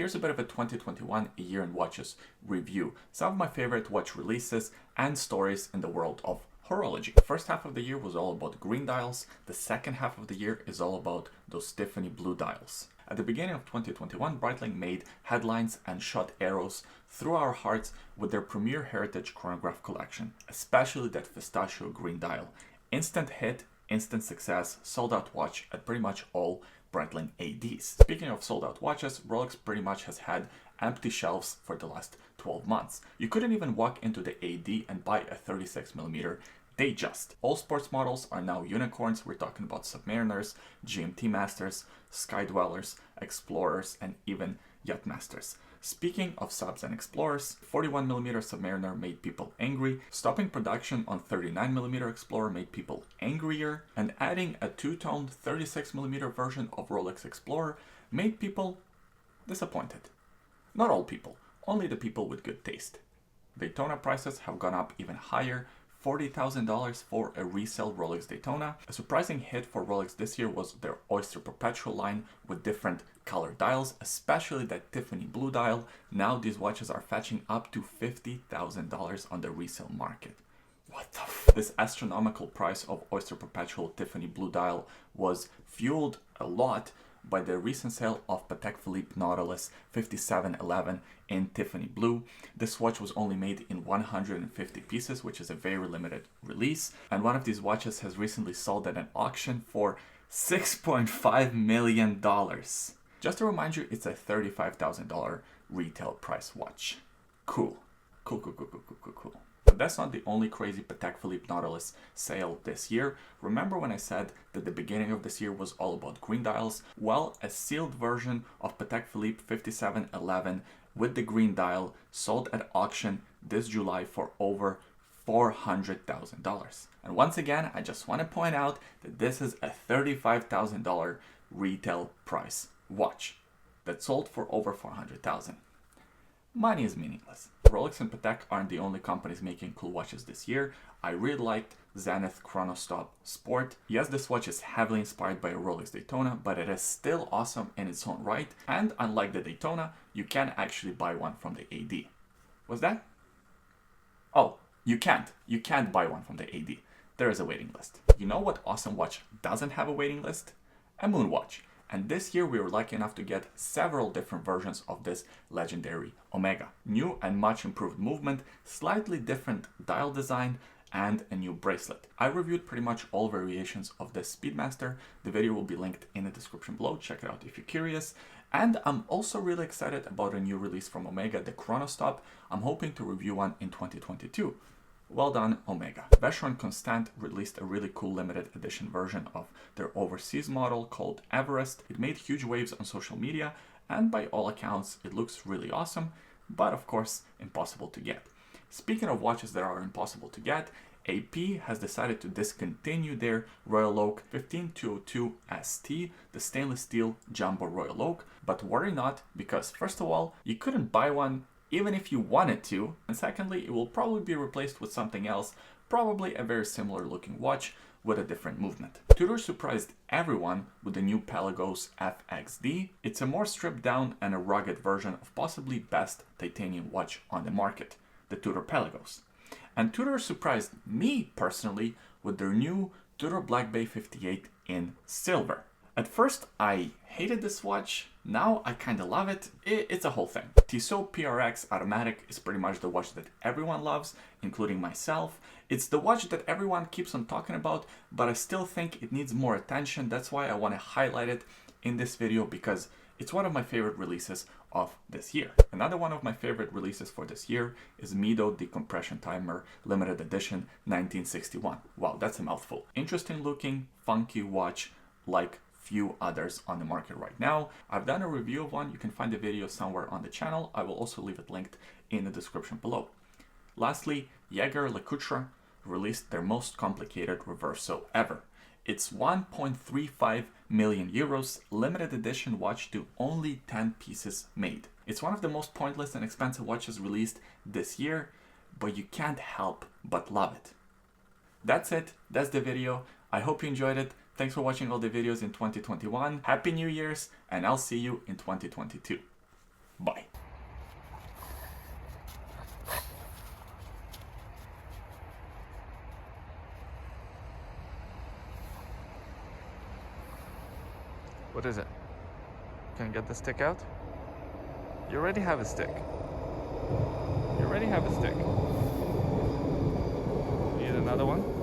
here's a bit of a 2021 A Year in Watches review. Some of my favorite watch releases and stories in the world of horology. The first half of the year was all about green dials. The second half of the year is all about those Tiffany blue dials. At the beginning of 2021, Breitling made headlines and shot arrows through our hearts with their premier heritage chronograph collection, especially that pistachio green dial. Instant hit, instant success, sold out watch at pretty much all Breitling ADs. Speaking of sold out watches, Rolex pretty much has had empty shelves for the last 12 months. You couldn't even walk into the AD and buy a 36mm Datejust. All sports models are now unicorns. We're talking about Submariners, GMT Masters, Sky Dwellers, Explorers, and even Yacht Masters. Speaking of subs and explorers, 41mm Submariner made people angry, stopping production on 39mm Explorer made people angrier, and adding a two-toned 36mm version of Rolex Explorer made people disappointed. Not all people, only the people with good taste. Daytona prices have gone up even higher, $40,000 for a resale Rolex Daytona. A surprising hit for Rolex this year was their Oyster Perpetual line with different color dials, especially that Tiffany blue dial. Now these watches are fetching up to $50,000 on the resale market. What the f? This astronomical price of Oyster Perpetual Tiffany blue dial was fueled a lot by the recent sale of Patek Philippe Nautilus 5711 in Tiffany blue. This watch was only made in 150 pieces, which is a very limited release. And one of these watches has recently sold at an auction for $6.5 million. Just to remind you, it's a $35,000 retail price watch. Cool. Cool. But that's not the only crazy Patek Philippe Nautilus sale this year. Remember when I said that the beginning of this year was all about green dials? Well, a sealed version of Patek Philippe 5711 with the green dial sold at auction this July for over $400,000. And once again, I just want to point out that this is a $35,000 retail price watch that sold for over $400,000. Money is meaningless. Rolex and Patek aren't the only companies making cool watches this year. I really liked Zenith Chronostop Sport. Yes, this watch is heavily inspired by a Rolex Daytona, but it is still awesome in its own right. And unlike the Daytona, you can actually buy one from the AD. What's that? Oh, you can't. You can't buy one from the AD. There is a waiting list. You know what awesome watch doesn't have a waiting list? A moon watch. And this year we were lucky enough to get several different versions of this legendary Omega. New and much improved movement, slightly different dial design, and a new bracelet. I reviewed pretty much all variations of this Speedmaster. The video will be linked in the description below. Check it out if you're curious. And I'm also really excited about a new release from Omega, the Chronostop. I'm hoping to review one in 2022. Well done, Omega. Vacheron Constant released a really cool limited edition version of their overseas model called Everest. It made huge waves on social media, and by all accounts, it looks really awesome, but of course, impossible to get. Speaking of watches that are impossible to get, AP has decided to discontinue their Royal Oak 15202 ST, the stainless steel jumbo Royal Oak, but worry not, because first of all, you couldn't buy one even if you wanted to, and secondly, it will probably be replaced with something else, probably a very similar looking watch with a different movement. Tudor surprised everyone with the new Pelagos FXD. It's a more stripped down and a rugged version of possibly best titanium watch on the market, the Tudor Pelagos. And Tudor surprised me personally with their new Tudor Black Bay 58 in silver. At first, I hated this watch. Now I kind of love it. It's a whole thing. Tissot PRX Automatic is pretty much the watch that everyone loves, including myself. It's the watch that everyone keeps on talking about, but I still think it needs more attention. That's why I want to highlight it in this video, because it's one of my favorite releases of this year. Another one of my favorite releases for this year is Mido Decompression Timer Limited Edition 1961. Wow, that's a mouthful. Interesting looking, funky watch, like few others on the market right now. I've done a review of one. You can find the video somewhere on the channel. I will also leave it linked in the description below. Lastly, Jager Lecoutre released their most complicated reverso ever. It's 1.35 million euros, limited edition watch to only 10 pieces made. It's one of the most pointless and expensive watches released this year, but you can't help but love it. That's it. That's the video. I hope you enjoyed it. Thanks for watching all the videos in 2021. Happy New Year's, and I'll see you in 2022. What is it? Can you get the stick out? You already have a stick. You already have a stick. Need another one?